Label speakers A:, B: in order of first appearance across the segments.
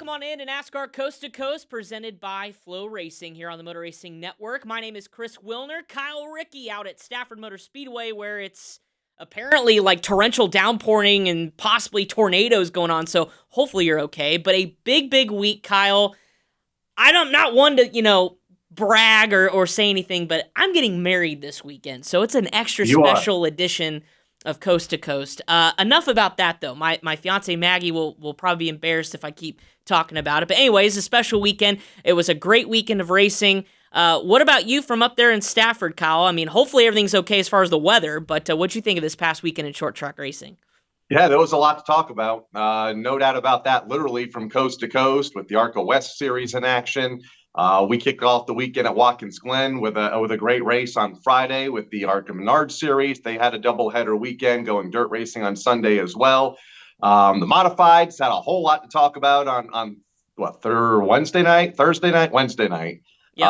A: Welcome on in to NASCAR Coast to Coast, presented by Flow Racing here on the Motor Racing Network. My name is Chris Wilner. Kyle Rickey out at Stafford Motor Speedway, where it's apparently like torrential downpouring and possibly tornadoes going on, so hopefully you're okay. But a big week, Kyle. I'm not one to, brag or say anything, but I'm getting married this weekend, so it's an extra special edition of Coast to Coast. Enough about that, though. My fiance Maggie will probably be embarrassed if I keep talking about it. But anyways, a special weekend. It was a great weekend of racing. What about you from up there in Stafford, Kyle? I mean, hopefully everything's okay as far as the weather, but what'd you think of this past weekend in short track racing?
B: Yeah, there was a lot to talk about. No doubt about that. Literally from coast to coast with the ARCA West Series in action. We kicked off the weekend at Watkins Glen with a great race on Friday with the ARCA Menard Series. They had a doubleheader weekend going dirt racing on Sunday as well. The modifieds had a whole lot to talk about on Thursday night. Yep.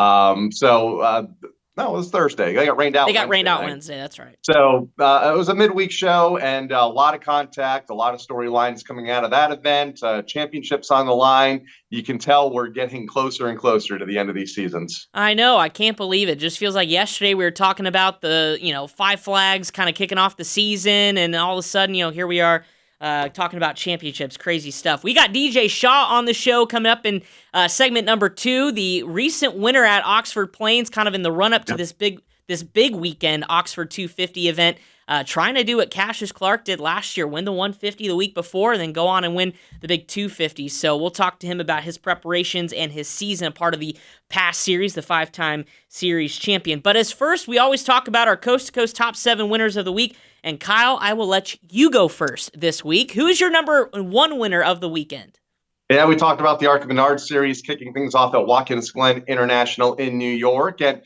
B: No, it was Thursday. They got rained out.
A: Wednesday. That's right.
B: So it was a midweek show and a lot of contact, a lot of storylines coming out of that event. Championships on the line. You can tell we're getting closer and closer to the end of these seasons.
A: I know. I can't believe it. Just feels like yesterday we were talking about the, Five Flags kind of kicking off the season, and all of a sudden, here we are. Talking about championships, crazy stuff. We got DJ Shaw on the show coming up in segment number 2. The recent winner at Oxford Plains, kind of in the run-up to this big weekend, Oxford 250 event, trying to do what Cassius Clark did last year, win the 150 the week before, and then go on and win the big 250. So we'll talk to him about his preparations and his season, a part of the past series, the 5-time series champion. But as first, we always talk about our coast-to-coast top 7 winners of the week. And Kyle, I will let you go first this week. Who is your number 1 winner of the weekend?
B: Yeah, we talked about the ARCA Menard Series kicking things off at Watkins Glen International in New York. And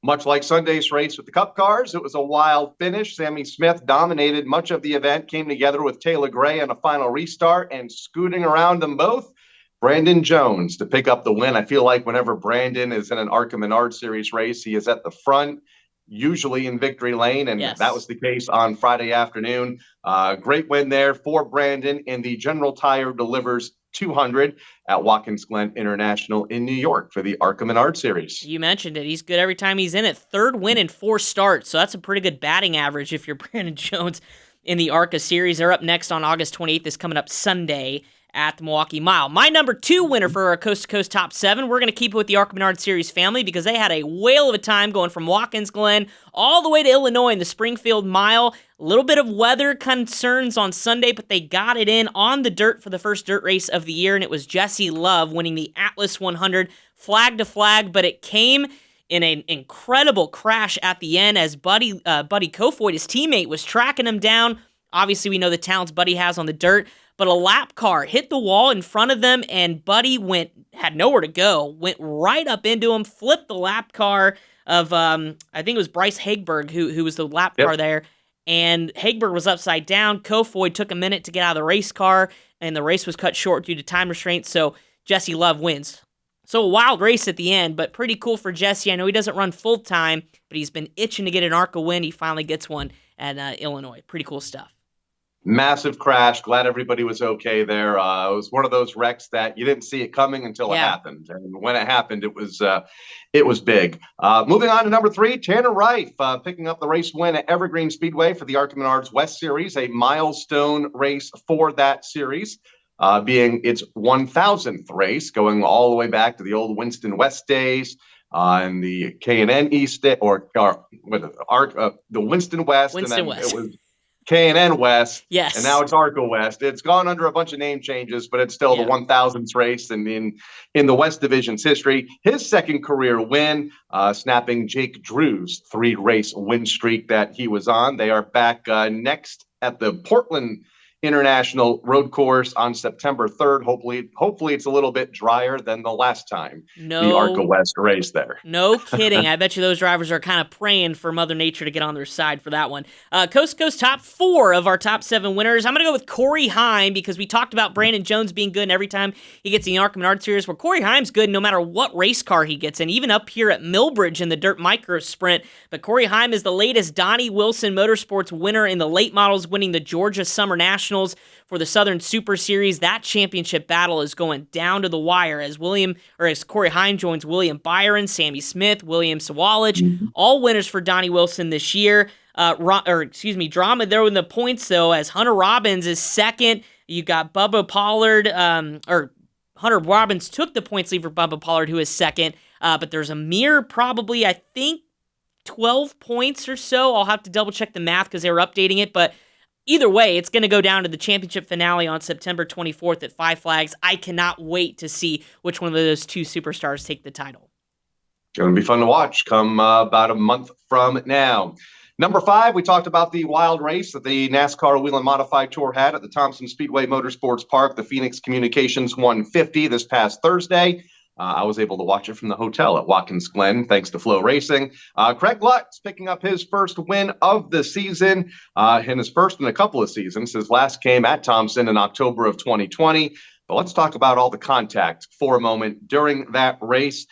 B: much like Sunday's race with the Cup cars, it was a wild finish. Sammy Smith dominated much of the event, came together with Taylor Gray on a final restart, and scooting around them both, Brandon Jones to pick up the win. I feel like whenever Brandon is in an ARCA Menard Series race, he is at the front, usually in victory lane, and That was the case on Friday afternoon. Great win there for Brandon in the General Tire Delivers 200 at Watkins Glen International in New York for the ARCA Menard Series.
A: You mentioned it. He's good every time he's in it. 3rd win in 4 starts, so that's a pretty good batting average if you're Brandon Jones in the ARCA Series. They're up next on August 28th. Is coming up Sunday at the Milwaukee Mile. My number 2 winner for our Coast to Coast Top 7, we're going to keep it with the ARCA Menard Series family because they had a whale of a time going from Watkins Glen all the way to Illinois in the Springfield Mile. A little bit of weather concerns on Sunday, but they got it in on the dirt for the first dirt race of the year, and it was Jesse Love winning the Atlas 100 flag to flag, but it came in an incredible crash at the end as Buddy Kofoid, his teammate, was tracking him down. Obviously, we know the talents Buddy has on the dirt, but a lap car hit the wall in front of them, and Buddy had nowhere to go, went right up into him, flipped the lap car of, I think it was Bryce Hagberg who was the lap car there, and Hagberg was upside down. Kofoid took a minute to get out of the race car, and the race was cut short due to time restraints, so Jesse Love wins. So a wild race at the end, but pretty cool for Jesse. I know he doesn't run full-time, but he's been itching to get an ARCA win. He finally gets one at Illinois. Pretty cool stuff.
B: Massive crash. Glad everybody was okay there. It was one of those wrecks that you didn't see it coming until it happened. And when it happened, it was big. Moving on to number 3, Tanner Reif picking up the race win at Evergreen Speedway for the ARCA Menards West Series, a milestone race for that series, being its 1,000th race, going all the way back to the old Winston West days. And the K&N East, the Winston West. It was K&N West,
A: yes,
B: and now it's ARCA West. It's gone under a bunch of name changes, but it's still the 1,000th race in the West Division's history. His 2nd career win, snapping Jake Drew's 3-race win streak that he was on. They are back next at the Portland International Road Course on September 3rd. Hopefully it's a little bit drier than the last time the ARCA West race there.
A: No kidding. I bet you those drivers are kind of praying for Mother Nature to get on their side for that one. Coast to Coast top 4 of our top 7 winners. I'm going to go with Corey Heim because we talked about Brandon Jones being good, and every time he gets in the ARCA Menard Series, where Corey Heim's good no matter what race car he gets in, even up here at Millbridge in the Dirt Micro Sprint. But Corey Heim is the latest Donnie Wilson Motorsports winner in the late models, winning the Georgia Summer Nationals Invitationals for the Southern Super Series. That championship battle is going down to the wire as Corey Hine joins William Byron, Sammy Smith, William Sawalich, all winners for Donnie Wilson this year. Drama there in the points, though, as Hunter Robbins is second. You got Bubba Pollard, Hunter Robbins took the points lead for Bubba Pollard, who is second. But there's a mere probably, I think, 12 points or so. I'll have to double check the math because they were updating it. But either way, it's going to go down to the championship finale on September 24th at Five Flags. I cannot wait to see which one of those two superstars take the title.
B: Going to be fun to watch come about a month from now. Number 5, we talked about the wild race that the NASCAR Wheel and Modified Tour had at the Thompson Speedway Motorsports Park, the Phoenix Communications 150 this past Thursday. I was able to watch it from the hotel at Watkins Glen, thanks to Flow Racing. Craig Lutz picking up his first win of the season, and his first in a couple of seasons. His last came at Thompson in October of 2020. But let's talk about all the contact for a moment during that race.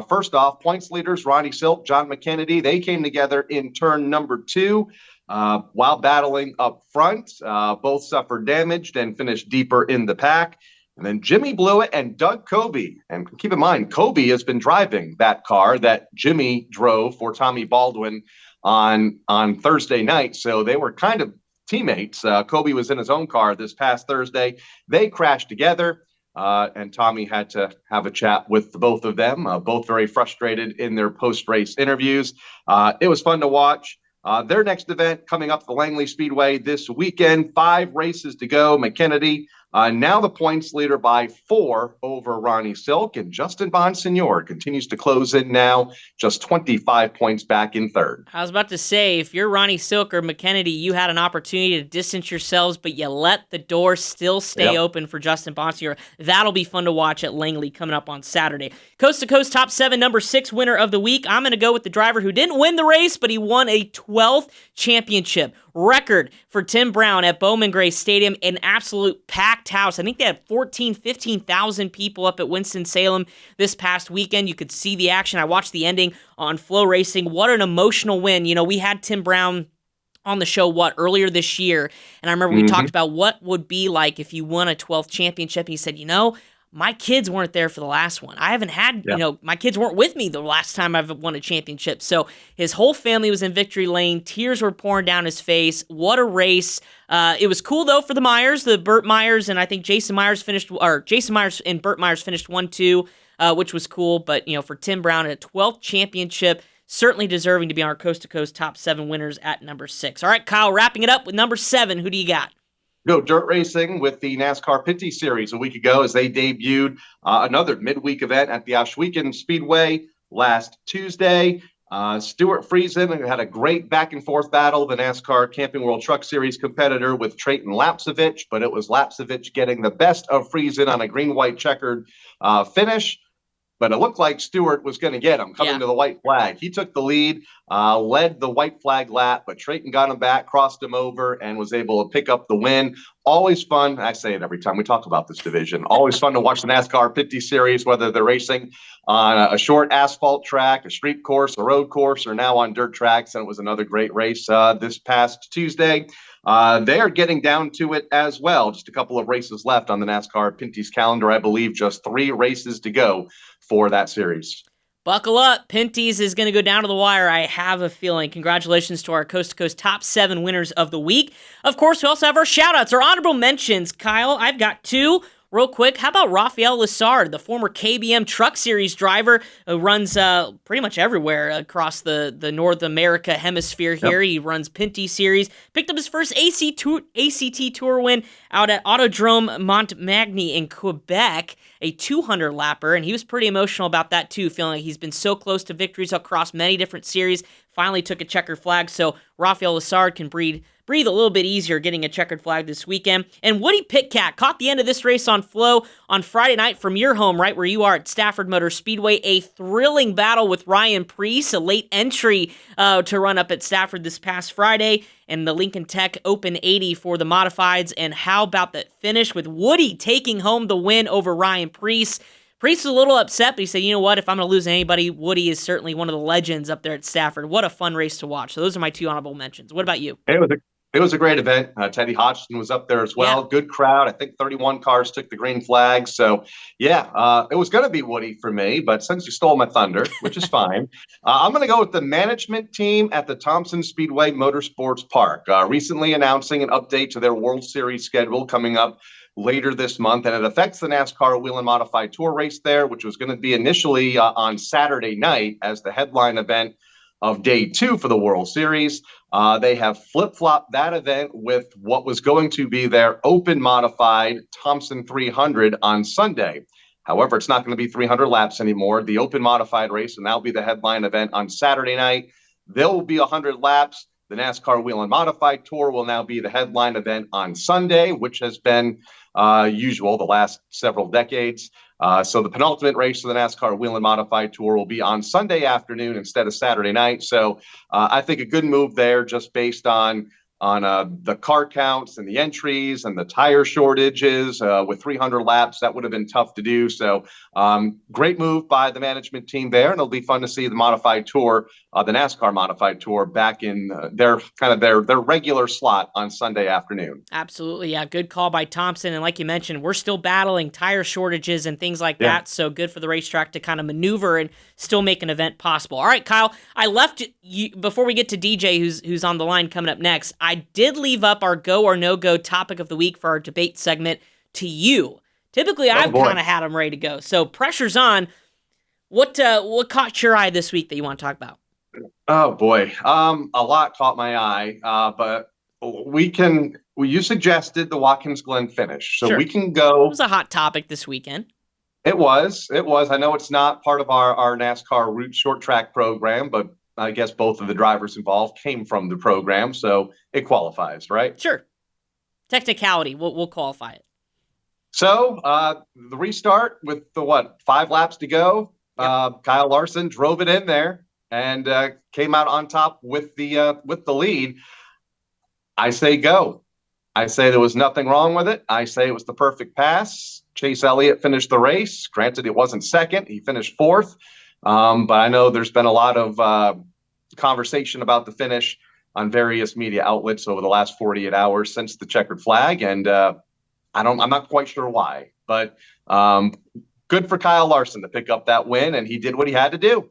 B: First off, points leaders Ronnie Silk, John McKennedy, they came together in turn number 2 while battling up front. Both suffered damage and finished deeper in the pack. And then Jimmy Blewett and Doug Coby. And keep in mind, Coby has been driving that car that Jimmy drove for Tommy Baldwin on Thursday night. So they were kind of teammates. Coby was in his own car this past Thursday. They crashed together, and Tommy had to have a chat with the both of them, both very frustrated in their post-race interviews. It was fun to watch. Their next event coming up at the Langley Speedway this weekend, 5 races to go. McKennedy now the points leader by 4 over Ronnie Silk, and Justin Bonsignor continues to close in now, just 25 points back in third.
A: I was about to say, if you're Ronnie Silk or McKennedy, you had an opportunity to distance yourselves, but you let the door still stay open for Justin Bonsignor. That'll be fun to watch at Langley coming up on Saturday. Coast to Coast Top 7, number 6 winner of the week. I'm going to go with the driver who didn't win the race, but he won a 12th championship. Record for Tim Brown at Bowman Gray Stadium, an absolute packed house. I think they had 15,000 people up at Winston-Salem this past weekend. You could see the action. I watched the ending on Flow Racing. What an emotional win. You know, we had Tim Brown on the show, earlier this year, and I remember we talked about what would be like if you won a 12th championship. He said, my kids weren't there for the last one. I haven't had, my kids weren't with me the last time I've won a championship. So his whole family was in victory lane. Tears were pouring down his face. What a race. It was cool, though, for the Burt Myers, and I think Jason Myers and Burt Myers finished 1-2, which was cool. But, for Tim Brown, a 12th championship, certainly deserving to be on our Coast to Coast Top 7 winners at number 6. All right, Kyle, wrapping it up with number 7. Who do you got?
B: Go dirt racing with the NASCAR Pinty Series a week ago as they debuted another midweek event at the Ohsweken Speedway last Tuesday. Stuart Friesen had a great back-and-forth battle, the NASCAR Camping World Truck Series competitor with Trayton Lapsevich, but it was Lapsevich getting the best of Friesen on a green-white checkered finish. But it looked like Stewart was going to get him coming to the white flag. He took the lead, led the white flag lap, but Trayton got him back, crossed him over, and was able to pick up the win. Always fun. I say it every time we talk about this division. Always fun to watch the NASCAR 50 Series, whether they're racing on a short asphalt track, a street course, a road course, or now on dirt tracks. And it was another great race this past Tuesday. They are getting down to it as well. Just a couple of races left on the NASCAR Pinty's calendar. I believe just 3 races to go for that series.
A: Buckle up. Pinty's is going to go down to the wire, I have a feeling. Congratulations to our Coast to Coast Top 7 winners of the week. Of course, we also have our shout-outs, our honorable mentions. Kyle, I've got 2. Real quick, how about Rafael Lessard, the former KBM Truck Series driver who runs pretty much everywhere across the North America hemisphere here. He runs Pinty Series. Picked up his first ACT Tour win out at Autodrome Montmagny in Quebec, a 200-lapper, and he was pretty emotional about that too, feeling like he's been so close to victories across many different series. Finally took a checkered flag, so Rafael Lessard can breathe a little bit easier getting a checkered flag this weekend. And Woody Pitcat caught the end of this race on Flow on Friday night from your home, right where you are at Stafford Motor Speedway. A thrilling battle with Ryan Preece, a late entry to run up at Stafford this past Friday, and the Lincoln Tech Open 80 for the modifieds. And how about that finish with Woody taking home the win over Ryan Preece? Preece was a little upset, but he said, you know what, if I'm going to lose anybody, Woody is certainly one of the legends up there at Stafford. What a fun race to watch. So those are my 2 honorable mentions. What about you?
B: It was It was a great event. Teddy Hodgson was up there as
A: Yeah.
B: well. Good crowd. I think 31 cars took the green flag. So, yeah, it was going to be Woody for me, but since you stole my thunder, which is fine, I'm going to go with the management team at the Thompson Speedway Motorsports Park, recently announcing an update to their World Series schedule coming up later this month, and it affects the NASCAR Wheel and Modified Tour race there, which was going to be initially on Saturday night as the headline event of day 2 for the World Series. They have flip-flopped that event with what was going to be their open modified Thompson 300 on Sunday. However, it's not going to be 300 laps anymore. The open modified race will now be the headline event on Saturday night. There will be 100 laps. The NASCAR Wheel and Modified Tour will now be the headline event on Sunday, which has been usual the last several decades. So the penultimate race of the NASCAR Wheel and Modified Tour will be on Sunday afternoon instead of Saturday night. So I think a good move there just based on the car counts and the entries and the tire shortages with 300 laps. That would have been tough to do. So great move by the management team there. And it'll be fun to see the modified tour, the NASCAR modified tour back in their regular slot on Sunday afternoon.
A: Absolutely. Yeah. Good call by Thompson. And like you mentioned, we're still battling tire shortages and things like that. So good for the racetrack to kind of maneuver and still make an event possible. All right, Kyle, I left you before we get to DJ, who's on the line coming up next. I did leave up our go or no go topic of the week for our debate segment to you. Typically, I've kind of had them ready to go. So pressure's on. What caught your eye this week that you want to talk about?
B: Oh boy, a lot caught my eye, but you suggested the Watkins Glen finish, so
A: Sure.
B: we can go.
A: It was a hot topic this weekend.
B: It was. I know it's not part of our NASCAR Root Short Track program, but I guess both of the drivers involved came from the program, so it qualifies, right?
A: Sure. Technicality, we'll qualify it.
B: So the restart with 5 laps to go. Yep. Kyle Larson drove it in there and came out on top with the lead. I say go. I say there was nothing wrong with it. I say it was the perfect pass. Chase Elliott finished the race. Granted, it wasn't second. He finished 4th. But I know there's been a lot of conversation about the finish on various media outlets over the last 48 hours since the checkered flag. And I'm not quite sure why. But good for Kyle Larson to pick up that win, and he did what he had to do.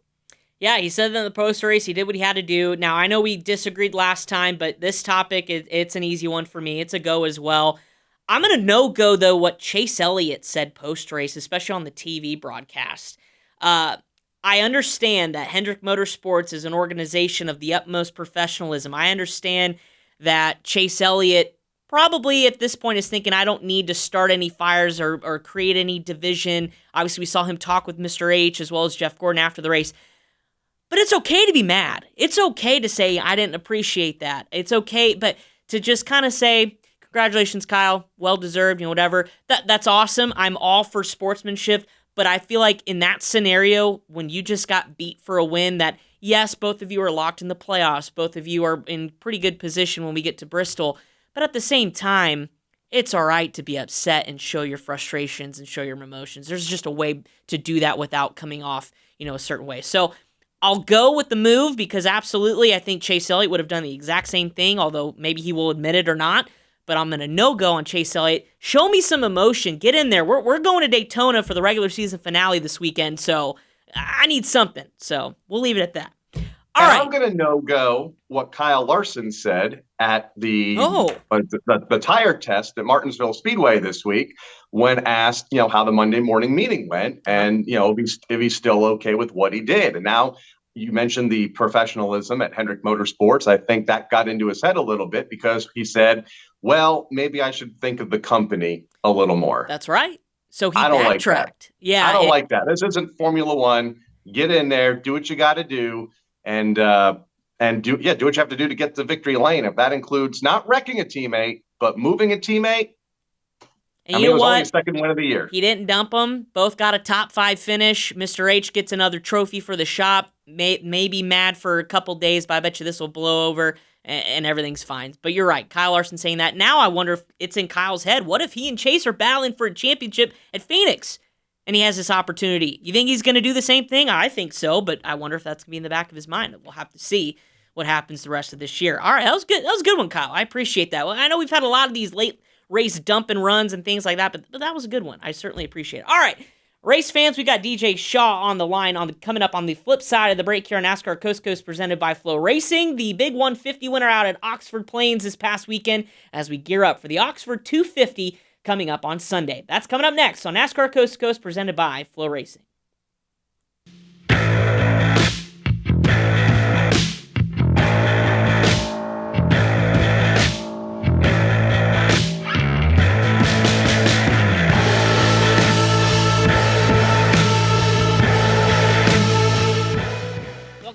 A: Yeah, he said that in the post race, he did what he had to do. Now, I know we disagreed last time, but this topic, it's an easy one for me. It's a go as well. I'm going to no-go, though, what Chase Elliott said post-race, especially on the TV broadcast. I understand that Hendrick Motorsports is an organization of the utmost professionalism. I understand that Chase Elliott probably at this point is thinking, I don't need to start any fires or create any division. Obviously, we saw him talk with Mr. H as well as Jeff Gordon after the race. But it's okay to be mad. It's okay to say, I didn't appreciate that. It's okay, but to just kind of say, congratulations, Kyle, well-deserved, whatever. That's awesome. I'm all for sportsmanship, but I feel like in that scenario, when you just got beat for a win, that yes, both of you are locked in the playoffs. Both of you are in pretty good position when we get to Bristol. But at the same time, it's all right to be upset and show your frustrations and show your emotions. There's just a way to do that without coming off, a certain way. So I'll go with the move because absolutely I think Chase Elliott would have done the exact same thing, although maybe he will admit it or not. But I'm going to no-go on Chase Elliott. Show me some emotion. Get in there. We're going to Daytona for the regular season finale this weekend, so I need something. So we'll leave it at that. All right.
B: I'm going to no-go what Kyle Larson said at the tire test at Martinsville Speedway this week when asked, how the Monday morning meeting went and, if he's still okay with what he did. And now you mentioned the professionalism at Hendrick Motorsports. I think that got into his head a little bit because he said, well, maybe I should think of the company a little more.
A: That's right. So he
B: backtracked.
A: Like that. Yeah.
B: I don't like that. This isn't Formula One. Get in there, do what you got to do. And do what you have to do to get to victory lane. If that includes not wrecking a teammate, but moving a teammate.
A: And you know what?
B: Only his second win of the year.
A: He didn't dump them. Both got a top 5 finish. Mr. H gets another trophy for the shop. May be mad for a couple days, but I bet you this will blow over and everything's fine. But you're right. Kyle Larson saying that. Now I wonder if it's in Kyle's head. What if he and Chase are battling for a championship at Phoenix? And he has this opportunity. You think he's going to do the same thing? I think so, but I wonder if that's going to be in the back of his mind. We'll have to see what happens the rest of this year. All right, that was good. That was a good one, Kyle. I appreciate that. Well, I know we've had a lot of these late race dump and runs and things like that, but that was a good one. I certainly appreciate it. All right, race fans, we got DJ Shaw on the line coming up on the flip side of the break here on NASCAR Coast to Coast presented by Flow Racing. The big 150 winner out at Oxford Plains this past weekend as we gear up for the Oxford 250 coming up on Sunday. That's coming up next on NASCAR Coast to Coast presented by Flow Racing.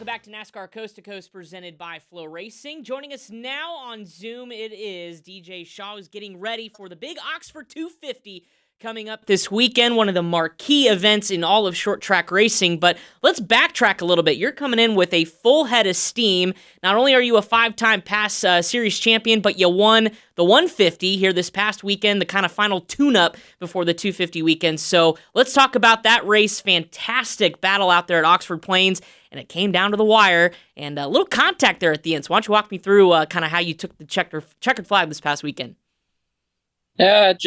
A: Back to NASCAR Coast to Coast presented by Flow Racing. Joining us now on Zoom, it is DJ Shaw, who's getting ready for the big Oxford 250 coming up this weekend, one of the marquee events in all of short track racing. But let's backtrack a little bit. You're coming in with a full head of steam. Not only are you a 5-time past series champion, but you won the 150 here this past weekend, the kind of final tune-up before the 250 weekend. So let's talk about that race. Fantastic battle out there at Oxford Plains, and it came down to the wire, and a little contact there at the end. So why don't you walk me through kind of how you took the checkered flag this past weekend?
C: It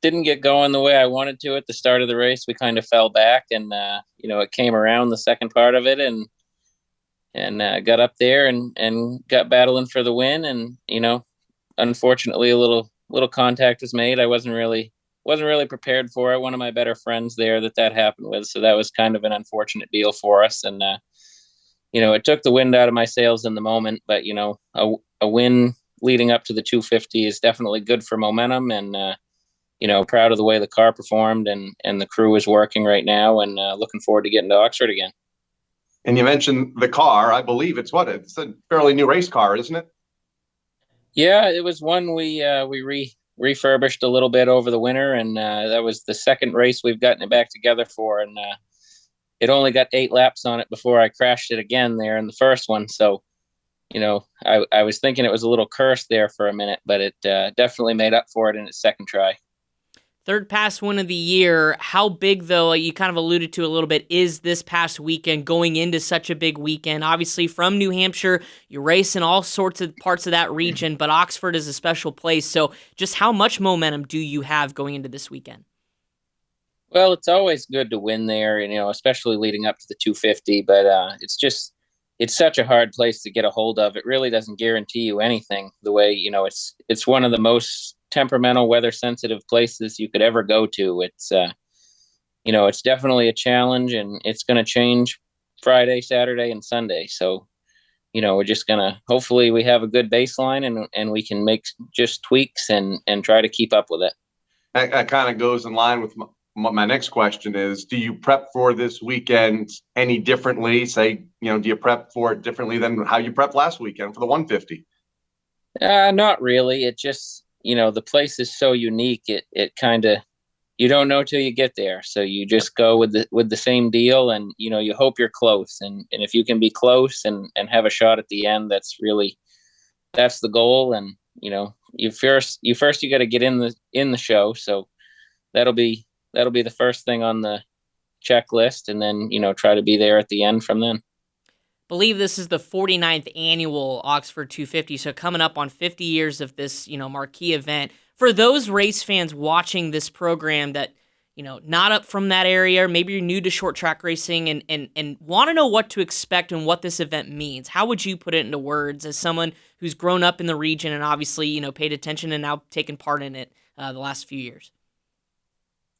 C: didn't get going the way I wanted to at the start of the race. We kind of fell back, and it came around the second part of it, and got up there and got battling for the win. And unfortunately, a little contact was made. I wasn't really prepared for it. One of my better friends there that happened with, so that was kind of an unfortunate deal for us. And it took the wind out of my sails in the moment. But a win leading up to the 250 is definitely good for momentum, and proud of the way the car performed and the crew is working right now, and looking forward to getting to Oxford again.
B: And you mentioned the car. I believe it's a fairly new race car, isn't it?
C: Yeah, it was one we refurbished a little bit over the winter, and that was the second race we've gotten it back together for, and it only got 8 laps on it before I crashed it again there in the first one. So I was thinking it was a little cursed there for a minute, but it definitely made up for it in its second try.
A: Third pass win of the year. How big, though, you kind of alluded to a little bit, is this past weekend going into such a big weekend? Obviously, from New Hampshire, you race in all sorts of parts of that region, but Oxford is a special place. So just how much momentum do you have going into this weekend?
C: Well, it's always good to win there, especially leading up to the 250, but it's such a hard place to get a hold of. It really doesn't guarantee you anything. The way, it's one of the most temperamental, weather sensitive places you could ever go to. It's it's definitely a challenge, and it's going to change Friday, Saturday, and Sunday. So we're just gonna, hopefully we have a good baseline, and we can make just tweaks and try to keep up with it.
B: That kind of goes in line with my next question is, do you prep for this weekend any differently? Say, do you prep for it differently than how you prepped last weekend for the 150?
C: Not really. It just, the place is so unique. It kind of, you don't know till you get there. So you just go with the same deal, and, you hope you're close. And if you can be close and have a shot at the end, that's the goal. And, you got to get in the show. So that'll be the first thing on the checklist, and then, try to be there at the end from then.
A: Believe this is the 49th annual Oxford 250, so coming up on 50 years of this, marquee event. For those race fans watching this program that, not up from that area, or maybe you're new to short track racing and want to know what to expect and what this event means, how would you put it into words as someone who's grown up in the region and obviously, paid attention and now taken part in it the last few years?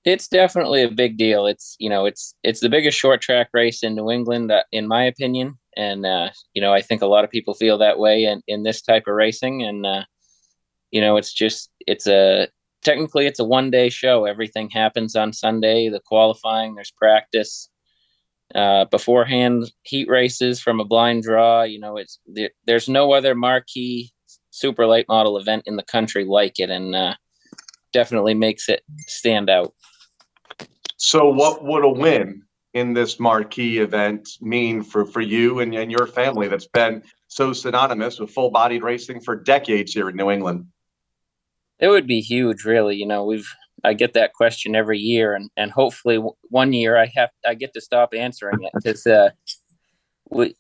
C: It's definitely a big deal. It's the biggest short track race in New England, in my opinion. And, I think a lot of people feel that way in this type of racing. And, technically it's a 1-day show. Everything happens on Sunday, the qualifying, there's practice, beforehand, heat races from a blind draw. There's no other marquee super late model event in the country like it. And, definitely makes it stand out.
B: So what would a win in this marquee event mean for you and your family that's been so synonymous with full-bodied racing for decades here in New England?
C: It would be huge, really. I get that question every year, and hopefully one year I get to stop answering it, because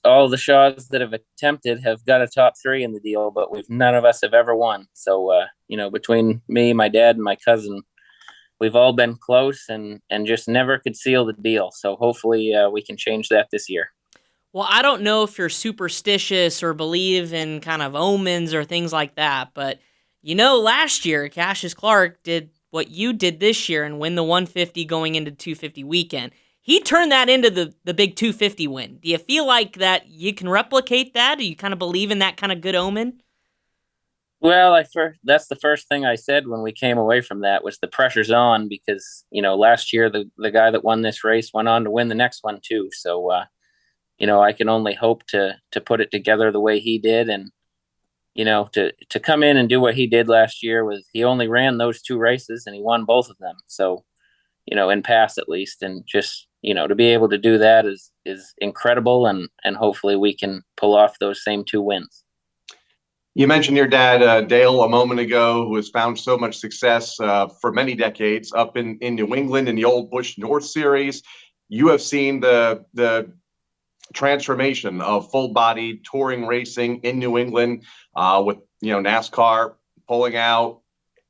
C: all the Shaws that have attempted have got a top three in the deal, but none of us have ever won. So, between me, my dad, and my cousin, we've all been close and just never could seal the deal. So hopefully we can change that this year.
A: Well, I don't know if you're superstitious or believe in kind of omens or things like that, but last year, Cassius Clark did what you did this year and win the 150 going into 250 weekend. He turned that into the big 250 win. Do you feel like that you can replicate that? Do you kind of believe in that kind of good omen?
C: Well, that's the first thing I said when we came away from that was the pressure's on because, last year the guy that won this race went on to win the next one too. So, I can only hope to put it together the way he did. And, to come in and do what he did last year was he only ran those two races and he won both of them. So, in pass at least. And just, to be able to do that is incredible. And hopefully we can pull off those same two wins.
B: You mentioned your dad, Dale, a moment ago, who has found so much success for many decades up in New England in the old Busch North Series. You have seen the transformation of full-body touring racing in New England with NASCAR pulling out,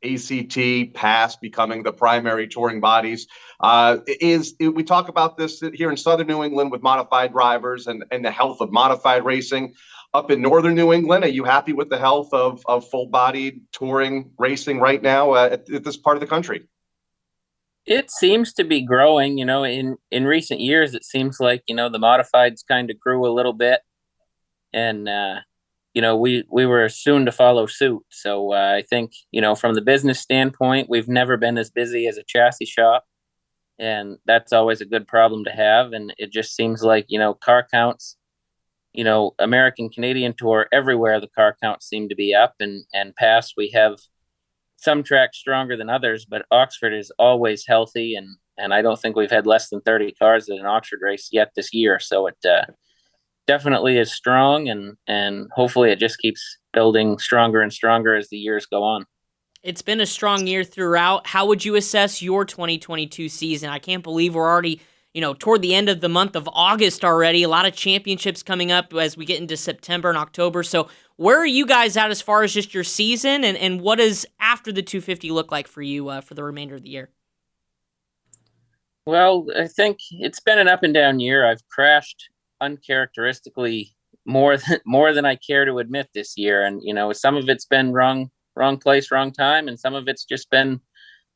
B: ACT, PASS becoming the primary touring bodies. We talk about this here in Southern New England with modified drivers and the health of modified racing. Up in Northern New England, are you happy with the health of full-body touring racing right now at this part of the country?
C: It seems to be growing, in recent years, it seems like, the modifieds kind of grew a little bit and, we were soon to follow suit. So I think, from the business standpoint, we've never been as busy as a chassis shop, and that's always a good problem to have. And it just seems like, car counts, American Canadian Tour, everywhere the car counts seem to be up, and past we have some tracks stronger than others, but Oxford is always healthy, and I don't think we've had less than 30 cars at an Oxford race yet this year. So it definitely is strong, and hopefully it just keeps building stronger and stronger as the years go on.
A: It's been a strong year throughout. How would you assess your 2022 season? I can't believe we're already toward the end of the month of August already. A lot of championships coming up as we get into September and October. So where are you guys at as far as just your season, and what does after the 250 look like for you for the remainder of the year?
C: Well, I think it's been an up and down year. I've crashed uncharacteristically more than I care to admit this year. And, some of it's been wrong place, wrong time. And some of it's just been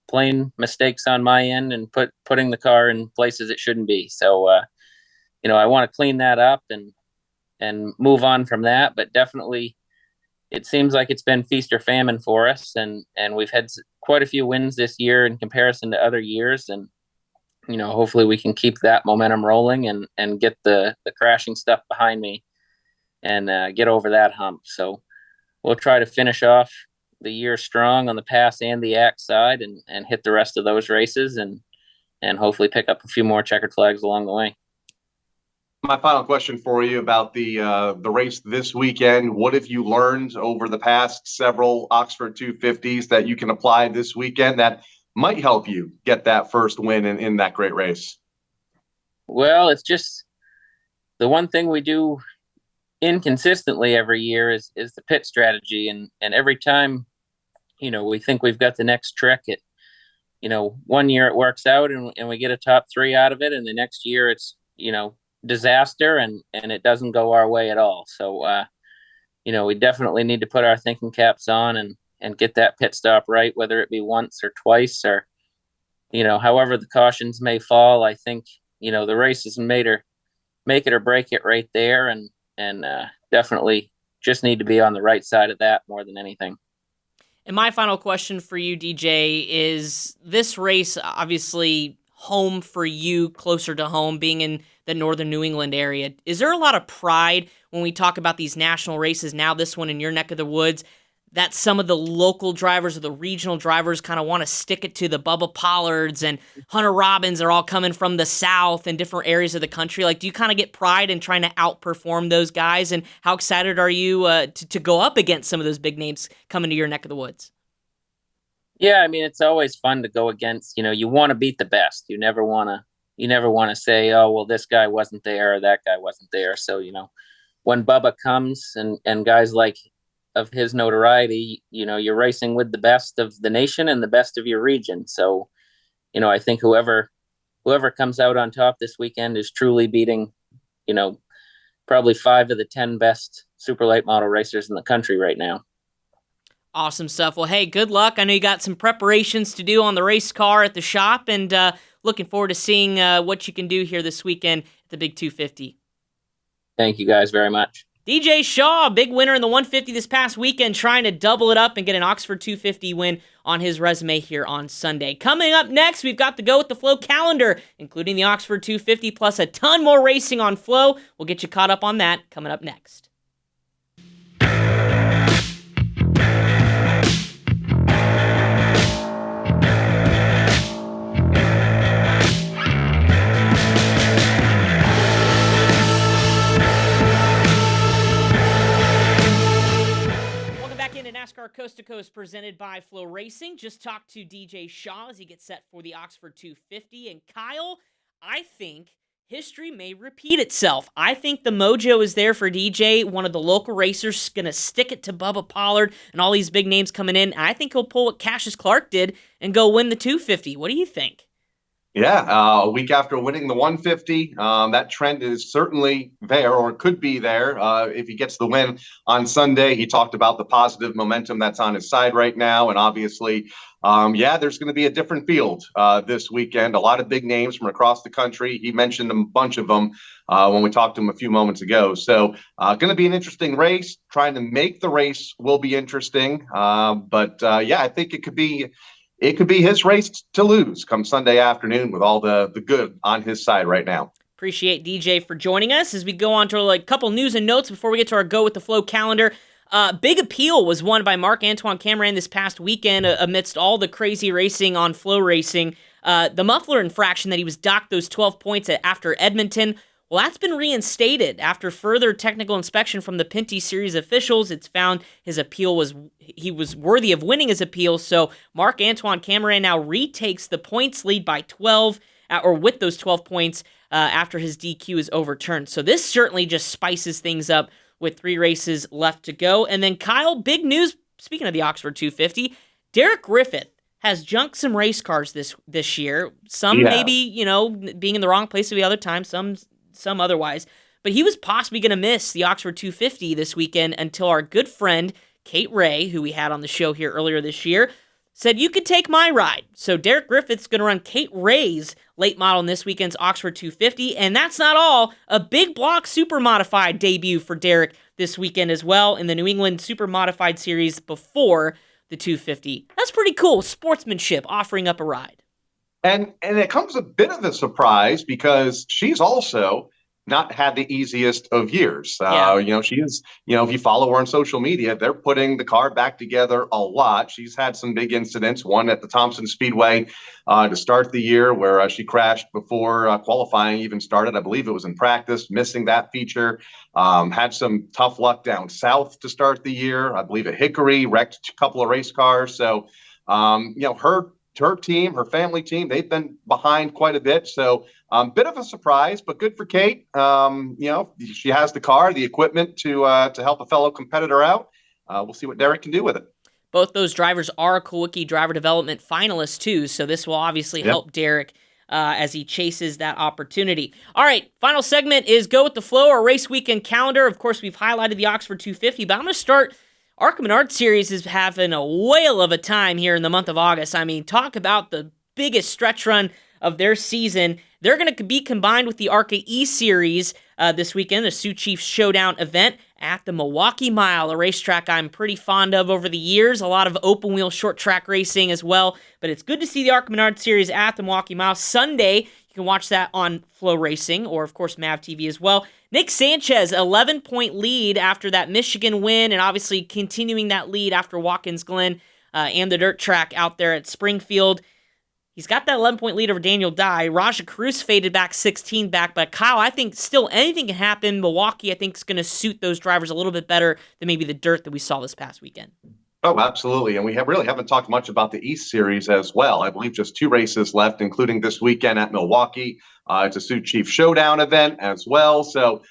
C: plain mistakes on my end and putting the car in places it shouldn't be. So, I want to clean that up and move on from that. But definitely, it seems like it's been feast or famine for us, and we've had quite a few wins this year in comparison to other years. And hopefully we can keep that momentum rolling and get the crashing stuff behind me and get over that hump. So we'll try to finish off the year strong on the pass and the act side and hit the rest of those races and hopefully pick up a few more checkered flags along the way.
B: My final question for you about the race this weekend. What have you learned over the past several Oxford 250s that you can apply this weekend that might help you get that first win in that great race?
C: Well, it's just the one thing we do inconsistently every year is the pit strategy. And every time, we think we've got the next trick, one year it works out and we get a top three out of it. And the next year it's, disaster and it doesn't go our way at all. So, we definitely need to put our thinking caps on and get that pit stop right, whether it be once or twice or, however the cautions may fall. I think, the race is make it or break it right there. And definitely just need to be on the right side of that more than anything.
A: And my final question for you, DJ, is this race obviously home for you, closer to home, being in the northern New England area. Is there a lot of pride when we talk about these national races, now this one in your neck of the woods, that some of the local drivers or the regional drivers kind of want to stick it to the Bubba Pollards and Hunter Robbins are all coming from the South and different areas of the country? Like, do you kind of get pride in trying to outperform those guys? And how excited are you to go up against some of those big names coming to your neck of the woods?
C: Yeah, I mean, it's always fun to go against, you want to beat the best. You never want to, you never want to say, oh, well, this guy wasn't there or that guy wasn't there. So, when Bubba comes and guys like of his notoriety, you're racing with the best of the nation and the best of your region. So, I think whoever comes out on top this weekend is truly beating, probably 5 of the 10 best super late model racers in the country right now.
A: Awesome stuff. Well, hey, good luck. I know you got some preparations to do on the race car at the shop, and looking forward to seeing what you can do here this weekend at the Big 250.
C: Thank you guys very much.
A: DJ Shaw, big winner in the 150 this past weekend, trying to double it up and get an Oxford 250 win on his resume here on Sunday. Coming up next, we've got the Go With The Flow calendar, including the Oxford 250, plus a ton more racing on Flow. We'll get you caught up on that coming up next. NASCAR Coast to Coast presented by Flow Racing. Just talked to DJ Shaw as he gets set for the Oxford 250. And Kyle, I think history may repeat itself. I think the mojo is there for DJ, one of the local racers, going to stick it to Bubba Pollard and all these big names coming in. And I think he'll pull what Cassius Clark did and go win the 250. What do you think?
B: Yeah, a week after winning the 150, that trend is certainly there, or could be there, if he gets the win on Sunday. He talked about the positive momentum that's on his side right now, and obviously, there's going to be a different field this weekend. A lot of big names from across the country. He mentioned a bunch of them when we talked to him a few moments ago. So going to be an interesting race. Trying to make the race will be interesting. I think it could be his race to lose come Sunday afternoon with all the good on his side right now.
A: Appreciate DJ for joining us as we go on to a couple news and notes before we get to our Go With The Flow calendar. Big Appeal was won by Marc-Antoine Cameron this past weekend amidst all the crazy racing on Flow Racing. The muffler infraction that he was docked those 12 points after Edmonton, well, that's been reinstated after further technical inspection from the Pinty Series officials. It's found his appeal he was worthy of winning his appeal, so Marc-Antoine Cameron now retakes the points lead by 12, or with those 12 points after his DQ is overturned. So this certainly just spices things up with 3 races left to go. And then Kyle, big news, speaking of the Oxford 250, Derek Griffith has junked some race cars this year. Some maybe, being in the wrong place at the other time, some otherwise. But he was possibly going to miss the Oxford 250 this weekend until our good friend Kate Ray, who we had on the show here earlier this year, said, you could take my ride. So Derek Griffith's going to run Kate Ray's late model in this weekend's Oxford 250. And that's not all. A big block super modified debut for Derek this weekend as well in the New England Super Modified Series before the 250. That's pretty cool. Sportsmanship, offering up a ride.
B: And it comes a bit of a surprise because she's also not had the easiest of years. She is, if you follow her on social media, they're putting the car back together a lot. She's had some big incidents, one at the Thompson Speedway to start the year where she crashed before qualifying even started. I believe it was in practice, missing that feature. Had some tough luck down south to start the year. I believe at Hickory, wrecked a couple of race cars. So, her team, her family team, they've been behind quite a bit. So bit of a surprise, but good for Kate. She has the car, the equipment to help a fellow competitor out. We'll see what Derek can do with it.
A: Both those drivers are Kawicki Driver Development finalists too, so this will obviously help Derek as he chases that opportunity. All right, final segment is Go With The Flow, our race weekend calendar. Of course, we've highlighted the Oxford 250, but I'm going to start. ARCA Menard Series is having a whale of a time here in the month of August. I mean, talk about the biggest stretch run of their season. They're going to be combined with the ARCA E-Series this weekend, the Sioux Chiefs Showdown event at the Milwaukee Mile, a racetrack I'm pretty fond of over the years. A lot of open-wheel short track racing as well, but it's good to see the ARCA Menard Series at the Milwaukee Mile. Sunday, you can watch that on Flow Racing or, of course, MAV TV as well. Nick Sanchez, 11-point lead after that Michigan win, and obviously continuing that lead after Watkins Glen and the dirt track out there at Springfield. He's got that 11-point lead over Daniel Dye. Raja Cruz faded back 16 back, but Kyle, I think still anything can happen. Milwaukee, I think, is going to suit those drivers a little bit better than maybe the dirt that we saw this past weekend.
B: Oh, absolutely. And we really haven't talked much about the East Series as well. I believe just 2 races left, including this weekend at Milwaukee. It's a Sioux Chief Showdown event as well. So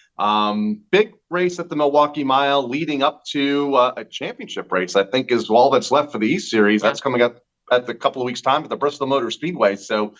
B: big race at the Milwaukee Mile leading up to a championship race, I think, is all that's left for the East Series.
A: Yeah.
B: That's coming up at the couple of weeks' time at the Bristol Motor Speedway. So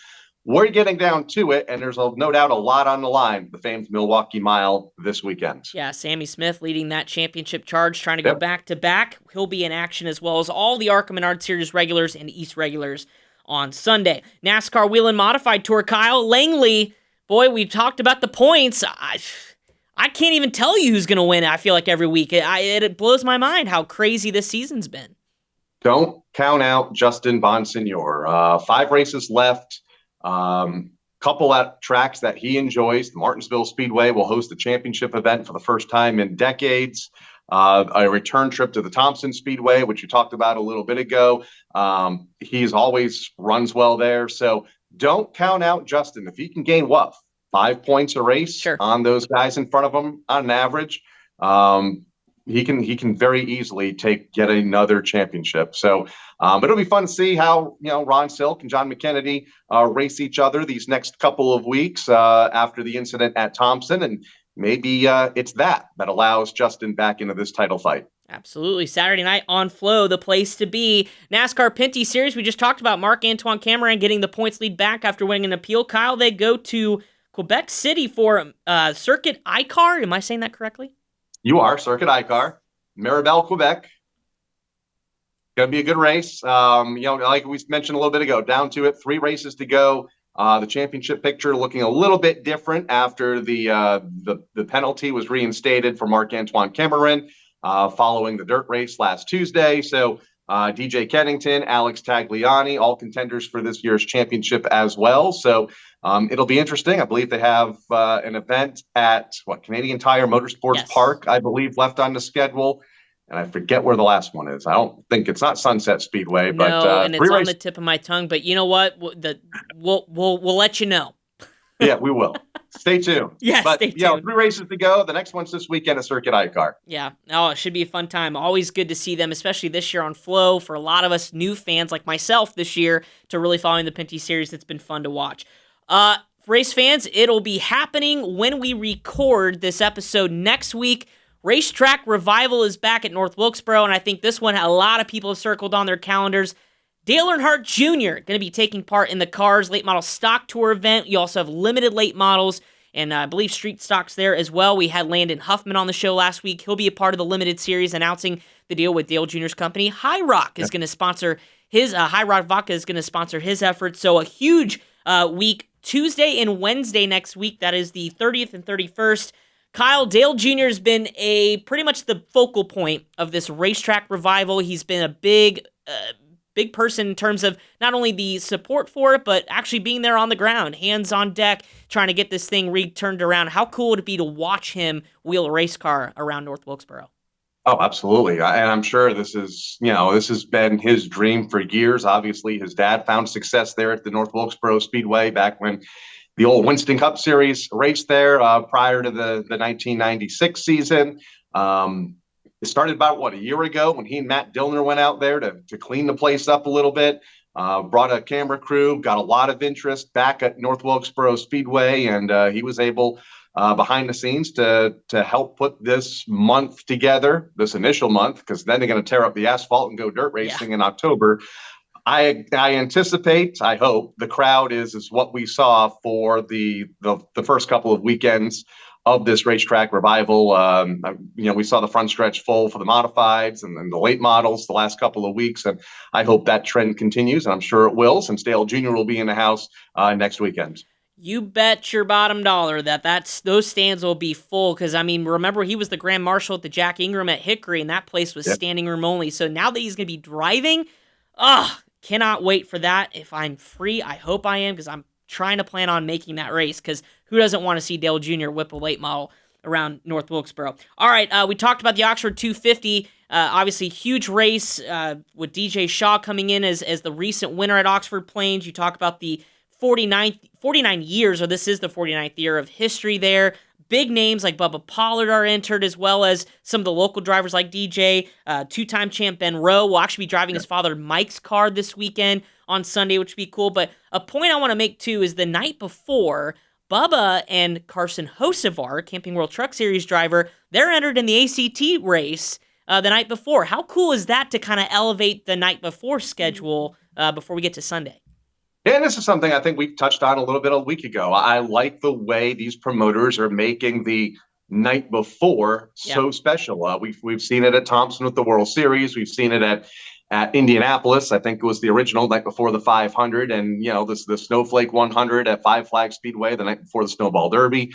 B: we're getting down to it, and there's no doubt a lot on the line, the famed Milwaukee Mile this weekend.
A: Yeah, Sammy Smith leading that championship charge, trying to go
B: Yep.
A: back to back. He'll be in action as well as all the ARCA Menard Series regulars and East regulars on Sunday. NASCAR Wheel and Modified Tour, Kyle Langley. Boy, we talked about the points. I can't even tell you who's going to win, I feel like, every week. It blows my mind how crazy this season's been.
B: Don't count out Justin Bonsignor. 5 races left. Couple at tracks that he enjoys. The Martinsville Speedway will host the championship event for the first time in decades. A return trip to the Thompson Speedway, which you talked about a little bit ago. He's always runs well there. So don't count out Justin. If he can gain 5 points a race
A: Sure.
B: on those guys in front of him on an average, he can very easily take yet another championship. So, but it'll be fun to see how Ron Silk and John McKennedy race each other these next couple of weeks after the incident at Thompson, and maybe it's that allows Justin back into this title fight.
A: Absolutely. Saturday night on Flow, the place to be. NASCAR Pinty Series, we just talked about Marc-Antoine Cameron getting the points lead back after winning an appeal. Kyle, they go to Quebec City for Circuit ICAR. Am I saying that correctly?
B: You are. Circuit ICAR, Mirabel, Quebec. Going to be a good race. Like we mentioned a little bit ago, down to it, 3 races to go. The championship picture looking a little bit different after the penalty was reinstated for Marc-Antoine Cameron following the dirt race last Tuesday. So DJ Kennington, Alex Tagliani, all contenders for this year's championship as well. So it'll be interesting. I believe they have an event at Canadian Tire Motorsports Park, I believe, left on the schedule. And I forget where the last one is. I don't think it's not Sunset Speedway,
A: No,
B: but
A: and it's on the tip of my tongue. But you know what? We'll let you know.
B: Yeah, we will. Stay tuned.
A: Stay tuned.
B: Yeah, 3 races to go. The next one's this weekend at Circuit ICAR.
A: Yeah. Oh, it should be a fun time. Always good to see them, especially this year on Flow. For a lot of us new fans like myself this year to really following the Pinty Series, it's been fun to watch. Race fans, it'll be happening when we record this episode next week. Racetrack Revival is back at North Wilkesboro, and I think this one a lot of people have circled on their calendars. Dale Earnhardt Jr. going to be taking part in the Cars Late Model Stock Tour event. You also have limited late models, and I believe street stocks there as well. We had Landon Huffman on the show last week. He'll be a part of the limited series, announcing the deal with Dale Jr.'s company. High Rock is going to sponsor his, High Rock Vodka is going to sponsor his efforts. So a huge week, Tuesday and Wednesday next week. That is the 30th and 31st. Kyle, Dale Jr. has been pretty much the focal point of this Racetrack Revival. He's been a big person in terms of not only the support for it, but actually being there on the ground, hands on deck, trying to get this thing turned around. How cool would it be to watch him wheel a race car around North Wilkesboro?
B: Oh, absolutely. And I'm sure this has been his dream for years. Obviously, his dad found success there at the North Wilkesboro Speedway back when the old Winston Cup Series raced there prior to the 1996 season. It started about, a year ago when he and Matt Dillner went out there to clean the place up a little bit, brought a camera crew, got a lot of interest back at North Wilkesboro Speedway, and he was able behind the scenes to help put this month together, this initial month, because then they're going to tear up the asphalt and go dirt racing in October. I anticipate, I hope, the crowd is what we saw for the first couple of weekends of this Racetrack Revival. We saw the front stretch full for the modifieds and then the late models the last couple of weeks, and I hope that trend continues, and I'm sure it will, since Dale Jr. will be in the house next weekend.
A: You bet your bottom dollar that those stands will be full, because, remember, he was the Grand Marshal at the Jack Ingram at Hickory, and that place was standing room only. So now that he's going to be driving, cannot wait for that. If I'm free, I hope I am, because I'm trying to plan on making that race, because who doesn't want to see Dale Jr. whip a late model around North Wilkesboro? All right, we talked about the Oxford 250. Obviously, huge race with DJ Shaw coming in as the recent winner at Oxford Plains. You talk about the 49 years, or this is the 49th year of history there. big names like Bubba Pollard are entered, as well as some of the local drivers like DJ, two-time champ Ben Rowe will actually be driving his father Mike's car this weekend on Sunday, which would be cool. But a point I want to make, too, is the night before, Bubba and Carson Hocevar, Camping World Truck Series driver, they're entered in the ACT race the night before. How cool is that to kind of elevate the night before schedule before we get to Sunday?
B: And this is something I think we touched on a little bit a week ago. I like the way these promoters are making the night before so special. We've seen it at Thompson with the World Series. We've seen it at Indianapolis. I think it was the original night before the 500, and the Snowflake 100 at Five Flag Speedway the night before the Snowball Derby.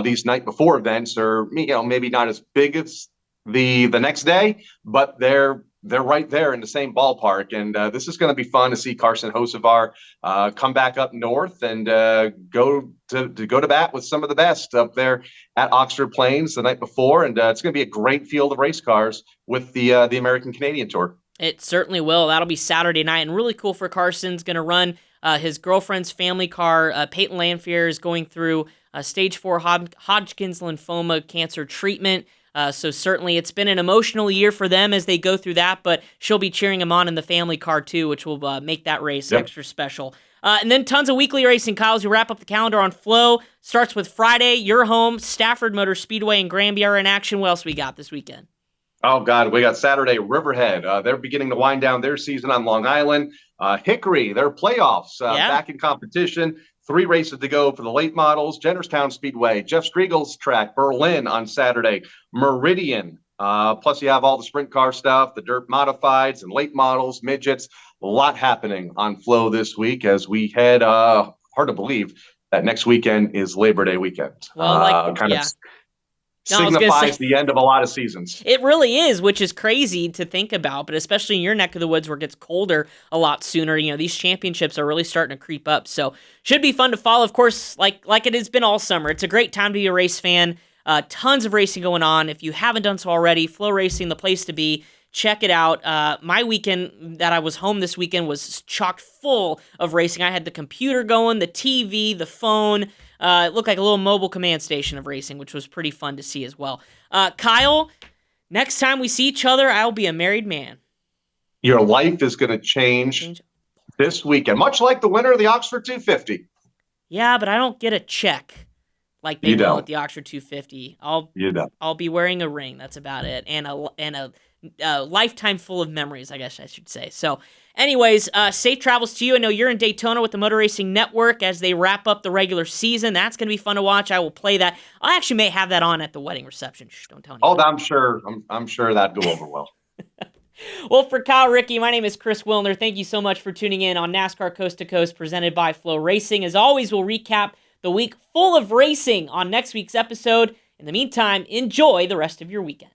B: These night before events are maybe not as big as the next day, but they're right there in the same ballpark. And this is going to be fun to see Carson Hocevar come back up north and go to bat with some of the best up there at Oxford Plains the night before. And it's going to be a great field of race cars with the American Canadian Tour. It
A: certainly will. That'll be Saturday night, and really cool for Carson's going to run his girlfriend's family car. Peyton Lanfear is going through stage 4 Hodgkin's lymphoma cancer treatment. So certainly it's been an emotional year for them as they go through that, but she'll be cheering him on in the family car too, which will make that race extra special. And then tons of weekly racing, Kyle, as we wrap up the calendar on Flow. Starts with Friday, your home, Stafford Motor Speedway and Granby are in action. What else we got this weekend?
B: Oh, God, we got Saturday, Riverhead. They're beginning to wind down their season on Long Island. Hickory, their playoffs back in competition. 3 races to go for the late models. Jennerstown Speedway, Jeff Striegel's track, Berlin on Saturday, Meridian. Plus you have all the sprint car stuff, the dirt modifieds and late models, midgets. A lot happening on Flow this week as we head, hard to believe, that next weekend is Labor Day weekend.
A: Well,
B: Signifies the end of a lot of seasons.
A: It really is, which is crazy to think about, but especially in your neck of the woods where it gets colder a lot sooner. These championships are really starting to creep up, so should be fun to follow. Of course, like it has been all summer. It's a great time to be a race fan. Tons of racing going on. If you haven't done so already, Flow Racing, the place to be. Check it out. My weekend that I was home this weekend was chock full of racing. I had the computer going, the TV, the phone. It looked like a little mobile command station of racing, which was pretty fun to see as well. Kyle, next time we see each other, I'll be a married man.
B: Your life is going to change this weekend, much like the winner of the Oxford 250.
A: Yeah, but I don't get a check like they will at the Oxford 250. I'll be wearing a ring. That's about it, and a lifetime full of memories, I guess I should say. So anyways, safe travels to you. I know you're in Daytona with the Motor Racing Network as they wrap up the regular season. That's going to be fun to watch. I will play that. I actually may have that on at the wedding reception. Shh, don't tell anyone.
B: Oh, I'm sure that'd go over well.
A: Well, for Kyle Rickey, my name is Chris Wilner. Thank you so much for tuning in on NASCAR Coast to Coast presented by Flow Racing. As always, we'll recap the week full of racing on next week's episode. In the meantime, enjoy the rest of your weekend.